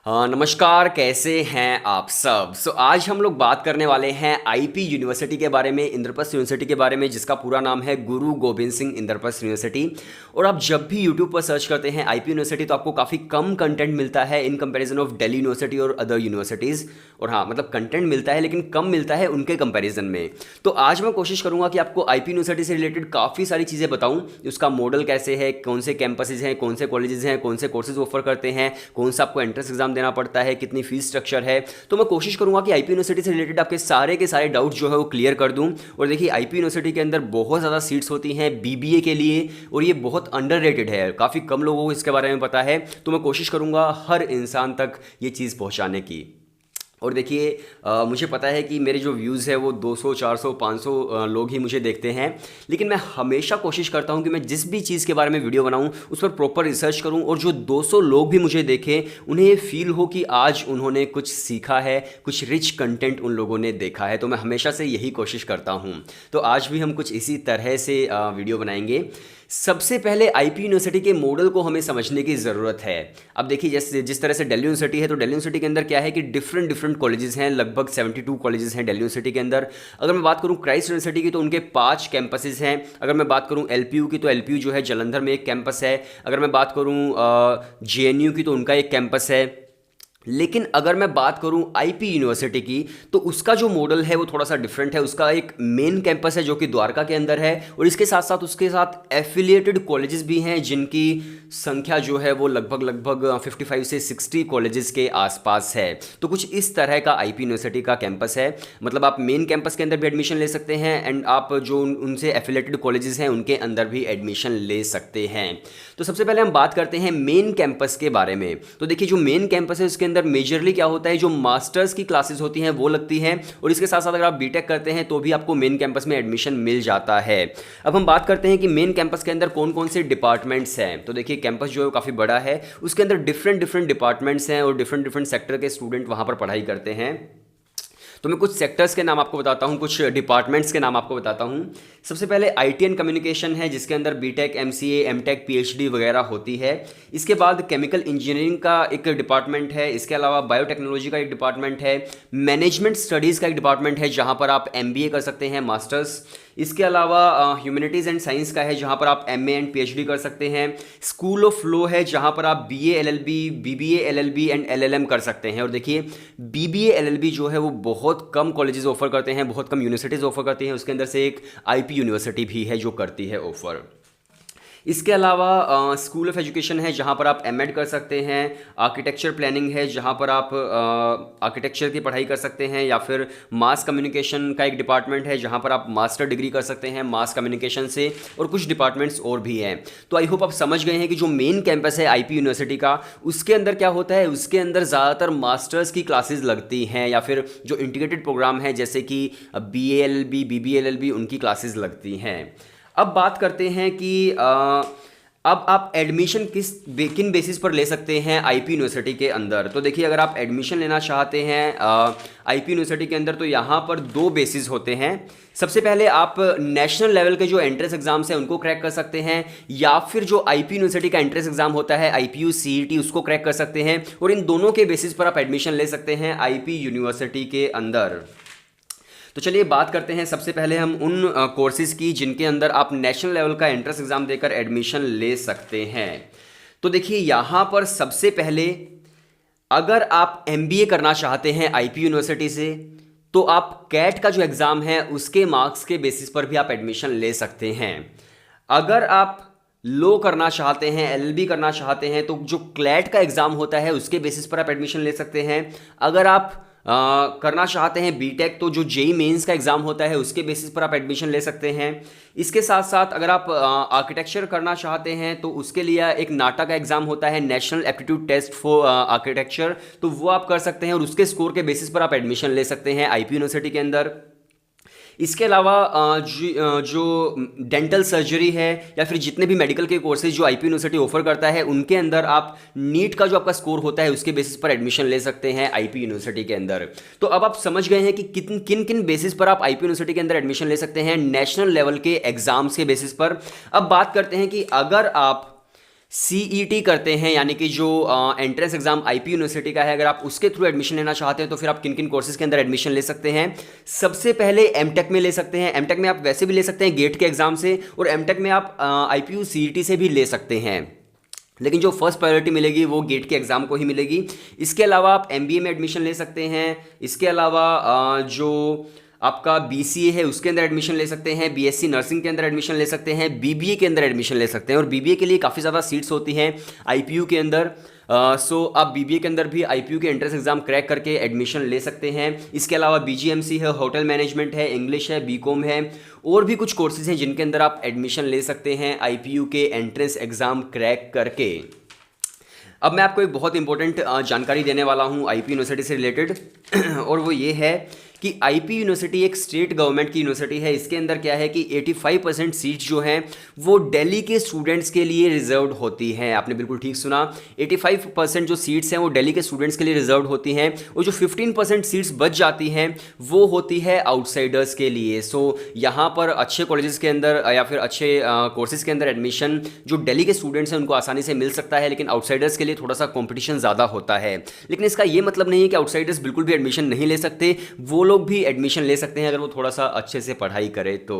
हाँ नमस्कार, कैसे हैं आप सब। आज हम लोग बात करने वाले हैं आईपी यूनिवर्सिटी के बारे में, इंद्रप्रस्थ यूनिवर्सिटी के बारे में, जिसका पूरा नाम है गुरु गोबिंद सिंह इंद्रप्रस्थ यूनिवर्सिटी। और आप जब भी यूट्यूब पर सर्च करते हैं आईपी यूनिवर्सिटी तो आपको काफ़ी कम कंटेंट मिलता है in comparison of Delhi university और अदर यूनिवर्सिटीज़। और हाँ, मतलब कंटेंट मिलता है लेकिन कम मिलता है उनके कंपैरिजन में। तो आज मैं कोशिश करूंगा कि आपको आईपी यूनिवर्सिटी से रिलेटेड काफ़ी सारी चीज़ें बताऊं। उसका मॉडल कैसे है, कौन से कैंपसेज हैं, कौन से कॉलेजेस हैं, कौन से कोर्सेज ऑफर करते हैं, कौन सा आपको एंट्रेंस एग्जाम देना पड़ता है, कितनी फीस स्ट्रक्चर है। तो मैं कोशिश करूंगा कि आईपी यूनिवर्सिटी से रिलेटेड आपके सारे के सारे डाउट्स जो है वो क्लियर कर दूं। और देखिए, आईपी यूनिवर्सिटी के अंदर बहुत ज़्यादा सीट्स होती हैं बीबीए के लिए और ये बहुत अंडररेटेड है, काफ़ी कम लोगों को इसके बारे में पता है। तो मैं कोशिश करूंगा हर इंसान तक ये चीज़ पहुंचाने की। और देखिए, मुझे पता है कि मेरे जो व्यूज़ है वो 200 400 500 लोग ही मुझे देखते हैं, लेकिन मैं हमेशा कोशिश करता हूं कि मैं जिस भी चीज़ के बारे में वीडियो बनाऊं उस पर प्रॉपर रिसर्च करूं और जो 200 लोग भी मुझे देखें उन्हें ये फील हो कि आज उन्होंने कुछ सीखा है, कुछ रिच कंटेंट उन लोगों ने देखा है। तो मैं हमेशा से यही कोशिश करता हूं। तो आज भी हम कुछ इसी तरह से वीडियो बनाएंगे। सबसे पहले आईपी यूनिवर्सिटी के मॉडल को हमें समझने की ज़रूरत है। अब देखिए, जैसे जिस तरह से दिल्ली यूनिवर्सिटी है तो दिल्ली यूनिवर्सिटी के अंदर क्या है कि डिफरेंट डिफरेंट कॉलेजेस हैं, लगभग 72 कॉलेजेस हैं दिल्ली यूनिवर्सिटी के अंदर। अगर मैं बात करूं क्राइस्ट यूनिवर्सिटी की तो उनके 5 कैंपसेस हैं। अगर मैं बात करूं एलपीयू की तो एलपीयू जो है जलंधर में एक कैंपस है। अगर मैं बात करूं जेएनयू की तो उनका एक कैंपस है। लेकिन अगर मैं बात करूं आईपी यूनिवर्सिटी की तो उसका जो मॉडल है वो थोड़ा सा डिफरेंट है। उसका एक मेन कैंपस है जो कि द्वारका के अंदर है और इसके साथ साथ उसके साथ एफिलिएटेड कॉलेजेस भी हैं जिनकी संख्या जो है वो लगभग लगभग 55 से 60 कॉलेजेस के आसपास है। तो कुछ इस तरह का आईपी यूनिवर्सिटी का कैंपस है। मतलब आप मेन कैंपस के अंदर भी एडमिशन ले सकते हैं एंड आप जो उनसे एफिलिएटेड कॉलेजेस हैं उनके अंदर भी एडमिशन ले सकते हैं। तो सबसे पहले हम बात करते हैं मेन कैंपस के बारे में। तो देखिए, जो मेन कैंपस है उसके अंदर मेजरली क्या होता है, जो मास्टर्स की क्लासेस होती हैं वो लगती हैं और इसके साथ साथ अगर आप बीटेक करते हैं तो भी आपको मेन कैंपस में एडमिशन मिल जाता है। अब हम बात करते हैं कि मेन कैंपस के अंदर कौन कौन से डिपार्टमेंट्स हैं। तो देखिए, कैंपस जो है काफ़ी बड़ा है, उसके अंदर डिफरेंट डिफरेंट डिपार्टमेंट्स हैं और डिफरेंट डिफरेंट सेक्टर के स्टूडेंट वहाँ पर पढ़ाई करते हैं। तो मैं कुछ सेक्टर्स के नाम आपको बताता हूँ, कुछ डिपार्टमेंट्स के नाम आपको बताता हूँ। सबसे पहले आईटी एंड कम्युनिकेशन है जिसके अंदर बीटेक, एमसीए, एमटेक, पीएचडी वगैरह होती है। इसके बाद केमिकल इंजीनियरिंग का एक डिपार्टमेंट है। इसके अलावा बायोटेक्नोलॉजी का एक डिपार्टमेंट है। मैनेजमेंट स्टडीज़ का एक डिपार्टमेंट है जहाँ पर आप एमबीए कर सकते हैं, मास्टर्स। इसके अलावा ह्यूमैनिटीज़ एंड साइंस का है जहाँ पर आप एमए एंड पीएचडी कर सकते हैं। स्कूल ऑफ लॉ है जहाँ पर आप BA LLB, BBA LLB and LLM कर सकते हैं। और देखिए, बीबीए एलएलबी जो है वो बहुत कम कॉलेजेस ऑफर करते हैं, बहुत कम यूनिवर्सिटीज़ ऑफर करती हैं। उसके अंदर से एक आईपी यूनिवर्सिटी भी है जो करती है ऑफर। इसके अलावा स्कूल ऑफ एजुकेशन है जहाँ पर आप एमएड कर सकते हैं। आर्किटेक्चर प्लानिंग है जहाँ पर आप आर्किटेक्चर की पढ़ाई कर सकते हैं, या फिर मास कम्युनिकेशन का एक डिपार्टमेंट है जहाँ पर आप मास्टर डिग्री कर सकते हैं मास कम्युनिकेशन से। और कुछ डिपार्टमेंट्स और भी हैं। तो आई होप आप समझ गए हैं कि जो मेन कैंपस है आईपी यूनिवर्सिटी का, उसके अंदर क्या होता है, उसके अंदर ज़्यादातर मास्टर्स की क्लासेस लगती हैं या फिर जो इंटीग्रेटेड प्रोग्राम है जैसे कि बीएएलएलबी, बीबीएलएलबी, उनकी क्लासेस लगती हैं। अब बात करते हैं कि अब आप एडमिशन किन बेसिस पर ले सकते हैं आईपी यूनिवर्सिटी के अंदर। तो देखिए, अगर आप एडमिशन लेना चाहते हैं आईपी यूनिवर्सिटी के अंदर तो यहाँ पर 2 बेसिस होते हैं। सबसे पहले आप नेशनल लेवल के जो एंट्रेंस एग्जाम्स हैं उनको क्रैक कर सकते हैं, या फिर जो आईपी यूनिवर्सिटी का एंट्रेंस एग्जाम होता है आईपीयू सीईटी, उसको क्रैक कर सकते हैं। और इन दोनों के बेसिस पर आप एडमिशन ले सकते हैं आईपी यूनिवर्सिटी के अंदर। तो चलिए बात करते हैं सबसे पहले हम उन कोर्सेज़ की जिनके अंदर आप नेशनल लेवल का एंट्रेंस एग्ज़ाम देकर एडमिशन ले सकते हैं। तो देखिए, यहाँ पर सबसे पहले अगर आप एमबीए करना चाहते हैं आईपी यूनिवर्सिटी से तो आप कैट का जो एग्ज़ाम है उसके मार्क्स के बेसिस पर भी आप एडमिशन ले सकते हैं। अगर आप लॉ करना चाहते हैं, एलएलबी करना चाहते हैं, तो जो क्लैट का एग्ज़ाम होता है उसके बेसिस पर आप एडमिशन ले सकते हैं। अगर आप करना चाहते हैं बीटेक तो जो जेई मेंस का एग्ज़ाम होता है उसके बेसिस पर आप एडमिशन ले सकते हैं। इसके साथ साथ अगर आप आर्किटेक्चर करना चाहते हैं तो उसके लिए एक नाटा का एग्ज़ाम होता है, national aptitude test for architecture, तो वो आप कर सकते हैं और उसके स्कोर के बेसिस पर आप एडमिशन ले सकते हैं आईपी यूनिवर्सिटी के अंदर। इसके अलावा जो डेंटल सर्जरी है या फिर जितने भी मेडिकल के कोर्सेज जो आईपी यूनिवर्सिटी ऑफर करता है उनके अंदर आप नीट का जो आपका स्कोर होता है उसके बेसिस पर एडमिशन ले सकते हैं आईपी यूनिवर्सिटी के अंदर। तो अब आप समझ गए हैं कि किन किन बेसिस पर आप आईपी यूनिवर्सिटी के अंदर एडमिशन ले सकते हैं नेशनल लेवल के एग्जाम्स के बेसिस पर। अब बात करते हैं कि अगर आप सीईटी करते हैं, यानी कि जो एंट्रेंस एग्जाम आईपी यूनिवर्सिटी का है, अगर आप उसके थ्रू एडमिशन लेना चाहते हैं तो फिर आप किन किन कोर्सेज के अंदर एडमिशन ले सकते हैं। सबसे पहले एमटेक में ले सकते हैं। एमटेक में आप वैसे भी ले सकते हैं गेट के एग्जाम से, और एमटेक में आप आईपीयू सीईटी से भी ले सकते हैं, लेकिन जो फर्स्ट प्रायोरिटी मिलेगी वो गेट के एग्ज़ाम को ही मिलेगी। इसके अलावा आप एमबीए में एडमिशन ले सकते हैं। इसके अलावा जो आपका बीसीए है उसके अंदर एडमिशन ले सकते हैं, बीएससी नर्सिंग के अंदर एडमिशन ले सकते हैं, बीबीए के अंदर एडमिशन ले सकते हैं, और बीबीए के लिए काफ़ी ज़्यादा सीट्स होती हैं आईपीयू के अंदर। सो आप बीबीए के अंदर भी आईपीयू के एंट्रेंस एग्जाम क्रैक करके एडमिशन ले सकते हैं। इसके अलावा बीजीएमसी है, होटल मैनेजमेंट है, इंग्लिश है, बीकॉम है, और भी कुछ कोर्सेज हैं जिनके अंदर आप एडमिशन ले सकते हैं आईपीयू के एंट्रेंस एग्जाम क्रैक करके। अब मैं आपको एक बहुत इंपॉर्टेंट जानकारी देने वाला हूँ आईपी यूनिवर्सिटी से रिलेटेड और वो ये है कि आईपी यूनिवर्सिटी एक स्टेट गवर्नमेंट की यूनिवर्सिटी है। इसके अंदर क्या है कि 85% सीट्स जो हैं वो दिल्ली के स्टूडेंट्स के लिए रिजर्व्ड होती हैं। आपने बिल्कुल ठीक सुना, 85% जो सीट्स हैं वो दिल्ली के स्टूडेंट्स के लिए रिजर्व्ड होती हैं, और जो 15% सीट्स बच जाती हैं वो होती है आउटसाइडर्स के लिए। सो यहाँ पर अच्छे कॉलेजेस के अंदर या फिर अच्छे कोर्सेज के अंदर एडमिशन जो दिल्ली के स्टूडेंट्स हैं उनको आसानी से मिल सकता है, लेकिन आउटसाइडर्स के लिए थोड़ा सा कॉम्पिटिशन ज़्यादा होता है। लेकिन इसका ये मतलब नहीं है कि आउटसाइडर्स बिल्कुल भी एडमिशन नहीं ले सकते, वो लोग भी एडमिशन ले सकते हैं अगर वो थोड़ा सा अच्छे से पढ़ाई करे तो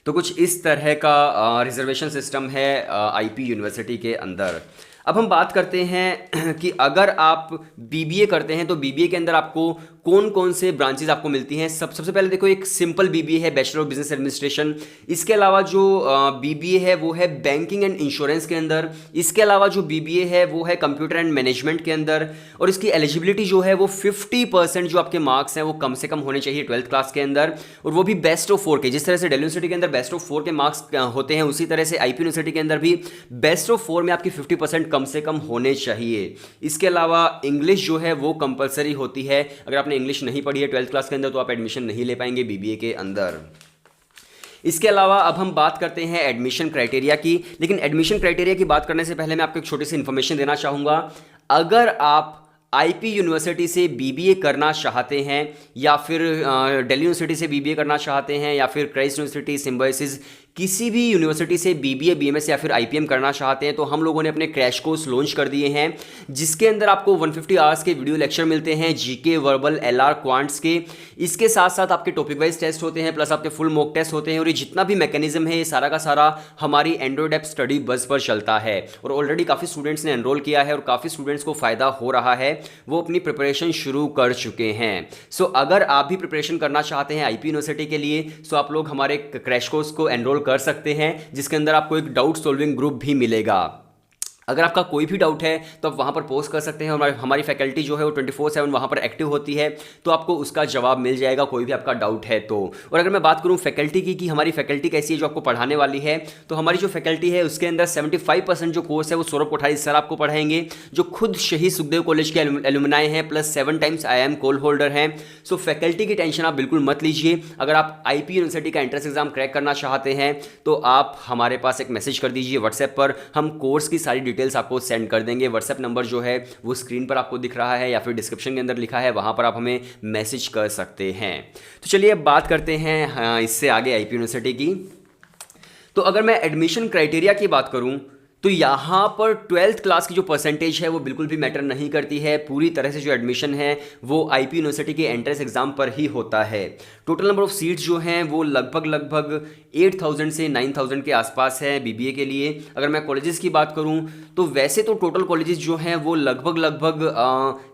कुछ इस तरह का रिजर्वेशन सिस्टम है आईपी यूनिवर्सिटी के अंदर। अब हम बात करते हैं कि अगर आप बीबीए करते हैं तो बीबीए के अंदर आपको कौन कौन से ब्रांचेज आपको मिलती हैं। सबसे पहले देखो, एक सिंपल बीबीए है, बैचलर ऑफ बिजनेस एडमिनिस्ट्रेशन। इसके अलावा जो बीबीए है वो है बैंकिंग एंड इंश्योरेंस के अंदर। इसके अलावा जो बीबीए है वो है कंप्यूटर एंड मैनेजमेंट के अंदर, और इसकी एलिजिबिलिटी जो है वो 50% जो आपके मार्क्स हैं वो कम से कम होने चाहिए 12th क्लास के अंदर, और वो भी बेस्ट ऑफ 4 के। जिस तरह से दिल्ली यूनिवर्सिटी के अंदर बेस्ट ऑफ 4 के मार्क्स होते हैं, उसी तरह से आईपी यूनिवर्सिटी के अंदर भी बेस्ट ऑफ 4 में आपकी 50% कम से कम होने चाहिए। इसके अलावा इंग्लिश जो है वो कंपलसरी होती है। अगर आपने इंग्लिश नहीं पढ़ी है 12th क्लास के अंदर तो आप एडमिशन नहीं ले पाएंगे बीबीए के अंदर। इसके अलावा अब हम बात करते हैं एडमिशन क्राइटेरिया की, लेकिन एडमिशन क्राइटेरिया की बात करने से पहले मैं आपको एक छोटी सी इन्फॉर्मेशन देना चाहूँगा। अगर आप आईपी यूनिवर्सिटी से बीबीए करना चाहते हैं, या फिर दिल्ली यूनिवर्सिटी से बीबीए करना चाहते हैं, या फिर क्राइस्ट यूनिवर्सिटी, सिम्बायोसिस, किसी भी यूनिवर्सिटी से बीबीए, बीएमएस या फिर आईपीएम करना चाहते हैं, तो हम लोगों ने अपने क्रैश कोर्स लॉन्च कर दिए हैं, जिसके अंदर आपको 150 आवर्स के वीडियो लेक्चर मिलते हैं, जीके, वर्बल, एलआर, क्वांट्स के। इसके साथ साथ आपके टॉपिक वाइज टेस्ट होते हैं, प्लस आपके फुल मॉक टेस्ट होते हैं, और ये जितना भी मैकेनिज्म है ये सारा का सारा हमारी एंड्रॉइड ऐप स्टडी बस पर चलता है। और ऑलरेडी काफ़ी स्टूडेंट्स ने एनरोल किया है और काफ़ी स्टूडेंट्स को फ़ायदा हो रहा है, वो अपनी प्रिपरेशन शुरू कर चुके हैं। सो अगर आप भी प्रिपरेशन करना चाहते हैं आईपी यूनिवर्सिटी के लिए, सो आप लोग हमारे क्रैश कोर्स को एनरोल कर सकते हैं, जिसके अंदर आपको एक डाउट सॉल्विंग ग्रुप भी मिलेगा। अगर आपका कोई भी डाउट है तो आप वहाँ पर पोस्ट कर सकते हैं, हमारी फैकल्टी जो है वो 24/7 वहाँ पर एक्टिव होती है, तो आपको उसका जवाब मिल जाएगा कोई भी आपका डाउट है तो। और अगर मैं बात करूँ फैकल्टी की कि हमारी फैकल्टी कैसी है जो आपको पढ़ाने वाली है, तो हमारी जो फैकल्टी है उसके अंदर 75% जो कोर्स है वो सौरभ कोठारी सर आपको पढ़ाएंगे, जो खुद शहीद सुखदेव कॉलेज के एलुमनाई हैं, plus 7 times IIM call holder हैं। सो फैकल्टी की टेंशन आप बिल्कुल मत लीजिए। अगर आप आईपी यूनिवर्सिटी का एंट्रेंस एग्जाम क्रैक करना चाहते हैं तो आप हमारे पास एक मैसेज कर दीजिए व्हाट्सएप पर, हम कोर्स की सारी डिटेल्स आपको सेंड कर देंगे। व्हाट्सएप नंबर जो है वो स्क्रीन पर आपको दिख रहा है या फिर डिस्क्रिप्शन के अंदर लिखा है, वहां पर आप हमें मैसेज कर सकते हैं। तो चलिए अब बात करते हैं इससे आगे आईपी यूनिवर्सिटी की। तो अगर मैं एडमिशन क्राइटेरिया की बात करूं तो यहाँ पर 12th क्लास की जो परसेंटेज है वो बिल्कुल भी मैटर नहीं करती है। पूरी तरह से जो एडमिशन है वो आईपी यूनिवर्सिटी के एंट्रेंस एग्जाम पर ही होता है। टोटल नंबर ऑफ सीट्स जो हैं वो लगभग 8000 से 9000 के आसपास है बीबीए के लिए। अगर मैं कॉलेजेस की बात करूं तो वैसे तो टोटल कॉलेजेस जो हैं वो लगभग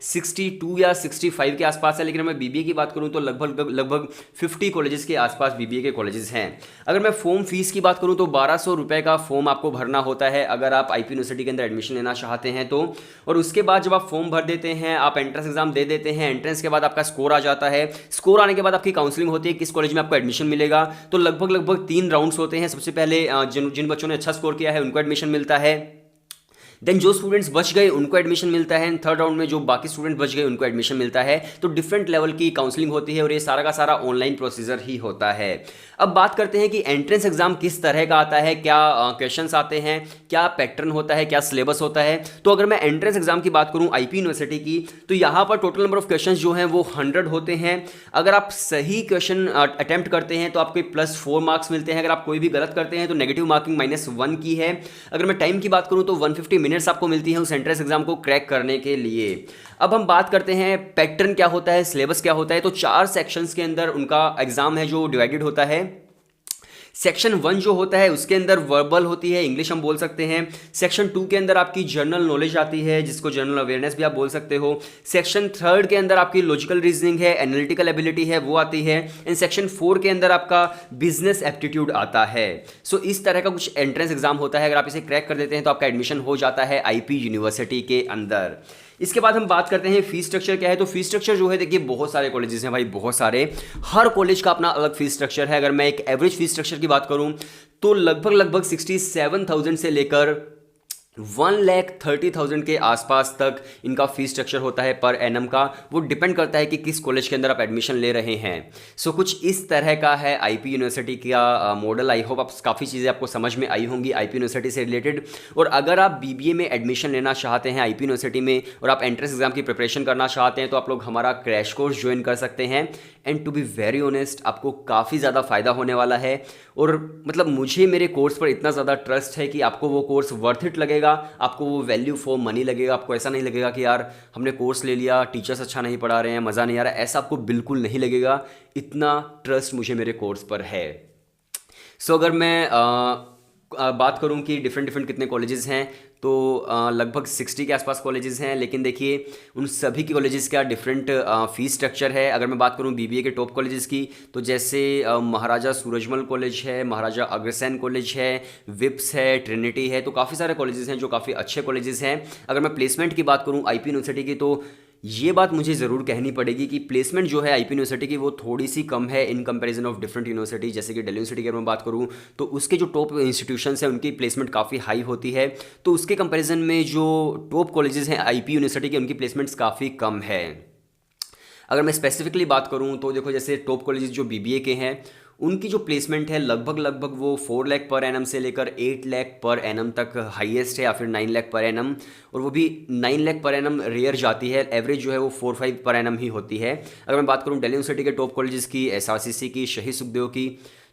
62 या 65 के आसपास है, लेकिन मैं बीबीए की बात करूं तो लगभग 50 कॉलेजेस के आसपास बीबीए के कॉलेजेस हैं। अगर मैं फॉर्म फीस की बात करूं तो 1200 रुपये का फॉर्म आपको भरना होता है अगर आप आईपी यूनिवर्सिटी के अंदर एडमिशन लेना चाहते हैं तो। और उसके बाद जब आप फॉर्म भर देते हैं, आप एंट्रेंस एग्जाम दे देते हैं, एंट्रेंस के बाद आपका स्कोर आ जाता है, स्कोर आने के बाद आपकी काउंसलिंग होती है किस कॉलेज में आपको एडमिशन मिलेगा। तो लगभग 3 राउंड्स होते हैं। सबसे पहले जिन बच्चों ने अच्छा स्कोर किया है उनको एडमिशन मिलता है। देन जो स्टूडेंट्स बच गए उनको एडमिशन मिलता है, एंड थर्ड राउंड में जो बाकी स्टूडेंट बच गए उनको एडमिशन मिलता है। तो डिफरेंट लेवल की काउंसलिंग होती है और ये सारा का सारा ऑनलाइन प्रोसीजर ही होता है। अब बात करते हैं कि एंट्रेंस एग्जाम किस तरह का आता है, क्या क्वेश्चंस आते हैं, क्या पैटर्न होता है, क्या सिलेबस होता है। तो अगर मैं एंट्रेंस एग्जाम की बात करूं आईपी यूनिवर्सिटी की, तो यहाँ पर टोटल नंबर ऑफ क्वेश्चंस जो हैं वो 100 होते हैं। अगर आप सही क्वेश्चन अटेम्प्ट करते हैं तो आपको +4 मार्क्स मिलते हैं। अगर आप कोई भी गलत करते हैं तो नेगेटिव मार्किंग -1 की है। अगर मैं टाइम की बात करूं तो 150 मिनट्स आपको मिलती है उस एंट्रेंस एग्जाम को क्रैक करने के लिए। अब हम बात करते हैं पैटर्न क्या होता है, सिलेबस क्या होता है। तो 4 सेक्शंस के अंदर उनका एग्जाम है जो डिवाइडेड होता है। सेक्शन 1 जो होता है उसके अंदर वर्बल होती है, इंग्लिश हम बोल सकते हैं। सेक्शन 2 के अंदर आपकी जनरल नॉलेज आती है, जिसको जनरल अवेयरनेस भी आप बोल सकते हो। सेक्शन 3 के अंदर आपकी लॉजिकल रीजनिंग है, एनालिटिकल एबिलिटी है, वो आती है। एंड सेक्शन 4 के अंदर आपका बिजनेस एप्टीट्यूड आता है। सो इस तरह का कुछ एंट्रेंस एग्जाम होता है। अगर आप इसे क्रैक कर देते हैं तो आपका एडमिशन हो जाता है आईपी यूनिवर्सिटी के अंदर। इसके बाद हम बात करते हैं फीस स्ट्रक्चर क्या है। तो फीस स्ट्रक्चर जो है, देखिए बहुत सारे कॉलेजेस हैं भाई, बहुत सारे, हर कॉलेज का अपना अलग फीस स्ट्रक्चर है। अगर मैं एक एवरेज फीस स्ट्रक्चर की बात करूं तो लगभग 67,000 से लेकर 1,30,000 के आसपास तक इनका फीस स्ट्रक्चर होता है पर एनम का। वो डिपेंड करता है कि किस कॉलेज के अंदर आप एडमिशन ले रहे हैं। सो कुछ इस तरह का है आईपी यूनिवर्सिटी का मॉडल। आई होप आप काफ़ी चीज़ें आपको समझ में आई होंगी आईपी यूनिवर्सिटी से रिलेटेड। और अगर आप बीबीए में एडमिशन लेना चाहते हैं आईपी यूनिवर्सिटी में और आप एंट्रेंस एग्जाम की प्रिपरेशन करना चाहते हैं तो आप लोग हमारा क्रैश कोर्स ज्वाइन कर सकते हैं। And to be very honest, आपको काफ़ी ज़्यादा फ़ायदा होने वाला है। और मतलब मुझे मेरे कोर्स पर इतना ज़्यादा ट्रस्ट है कि आपको वो कोर्स वर्थ इट लगेगा, आपको वो वैल्यू फॉर मनी लगेगा। आपको ऐसा नहीं लगेगा कि यार हमने कोर्स ले लिया, टीचर्स अच्छा नहीं पढ़ा रहे हैं, मज़ा नहीं आ रहा है, ऐसा आपको बिल्कुल नहीं लगेगा। इतना ट्रस्ट मुझे मेरे कोर्स पर है। सो अगर मैं बात करूं कि डिफरेंट कितने कॉलेजेस हैं, तो लगभग 60 के आसपास कॉलेजेस हैं। लेकिन देखिए उन सभी की कॉलेजेस का डिफरेंट फीस स्ट्रक्चर है। अगर मैं बात करूं बीबीए के टॉप कॉलेजेस की, तो जैसे महाराजा सूरजमल कॉलेज है, महाराजा अग्रसेन कॉलेज है, विप्स है, ट्रिनिटी है। तो काफ़ी सारे कॉलेजेस हैं जो काफ़ी अच्छे कॉलेजेस हैं। अगर मैं प्लेसमेंट की बात करूं आईपी यूनिवर्सिटी की, तो ये बात मुझे ज़रूर कहनी पड़ेगी कि प्लेसमेंट जो है आईपी यूनिवर्सिटी की वो थोड़ी सी कम है in comparison of different university. जैसे कि दिल्ली यूनिवर्सिटी की अगर मैं बात करूँ तो उसके जो टॉप इंस्टीट्यूशंस हैं उनकी प्लेसमेंट काफ़ी हाई होती है। तो उसके कंपैरिजन में जो टॉप कॉलेजेस हैं आईपी यूनिवर्सिटी के, उनकी प्लेसमेंट्स काफ़ी कम है। अगर मैं स्पेसिफिकली बात करूं तो देखो जैसे टॉप कॉलेजेस जो बीबीए के हैं उनकी जो प्लेसमेंट है लगभग वो 4 लाख पर एनम से लेकर 8 लाख पर एनम तक हाईएस्ट है, या फिर 9 लाख पर एनम। और वो भी 9 लाख पर एनम रेयर जाती है, एवरेज जो है वो 4-5 पर एनम ही होती है। अगर मैं बात करूं दिल्ली यूनिवर्सिटी के टॉप कॉलेजेस की, एसआरसीसी की, शहीद सुखदेव की,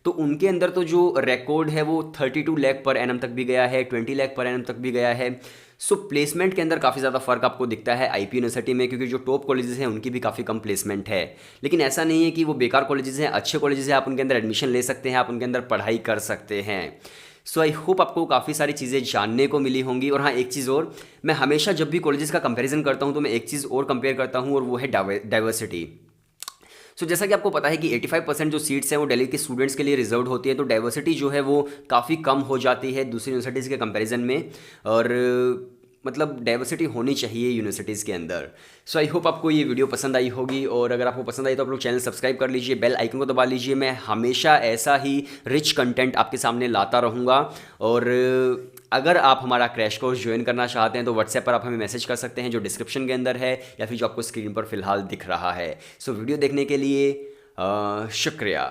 तो उनके अंदर तो जो रिकॉर्ड है वो 32 लाख पर एनम तक भी गया है, 20 लाख पर एनम तक भी गया है। सो प्लेसमेंट के अंदर काफ़ी ज़्यादा फर्क आपको दिखता है आईपी यूनिवर्सिटी में, क्योंकि जो टॉप कॉलेजेस हैं उनकी भी काफ़ी कम प्लेसमेंट है। लेकिन ऐसा नहीं है कि वो बेकार कॉलेजेस हैं, अच्छे कॉलेजेस हैं, आप उनके अंदर एडमिशन ले सकते हैं, आप उनके अंदर पढ़ाई कर सकते हैं। सो आई होप आपको काफ़ी सारी चीज़ें जानने को मिली होंगी। और हाँ, एक चीज़ और, मैं हमेशा जब भी कॉलेजेस का कंपेरिजन करता हूँ तो मैं एक चीज़ और कंपेयर करता हूँ, और वो है डाइवर्सिटी। सो जैसा कि आपको पता है कि 85% जो सीट्स हैं वो दिल्ली के स्टूडेंट्स के लिए रिजर्व्ड होती है। तो डाइवर्सिटी जो है वो काफ़ी कम हो जाती है दूसरी यूनिवर्सिटीज़ के कंपैरिजन में। और मतलब डाइवर्सिटी होनी चाहिए यूनिवर्सिटीज़ के अंदर। सो आई होप आपको ये वीडियो पसंद आई होगी, और अगर आपको पसंद आई तो आप लोग चैनल सब्सक्राइब कर लीजिए, बेल आइकन को दबा लीजिए। मैं हमेशा ऐसा ही रिच कंटेंट आपके सामने लाता रहूँगा। और अगर आप हमारा क्रैश कोर्स ज्वाइन करना चाहते हैं तो व्हाट्सएप पर आप हमें मैसेज कर सकते हैं जो डिस्क्रिप्शन के अंदर है, या फिर जो आपको स्क्रीन पर फिलहाल दिख रहा है। सो वीडियो देखने के लिए शुक्रिया।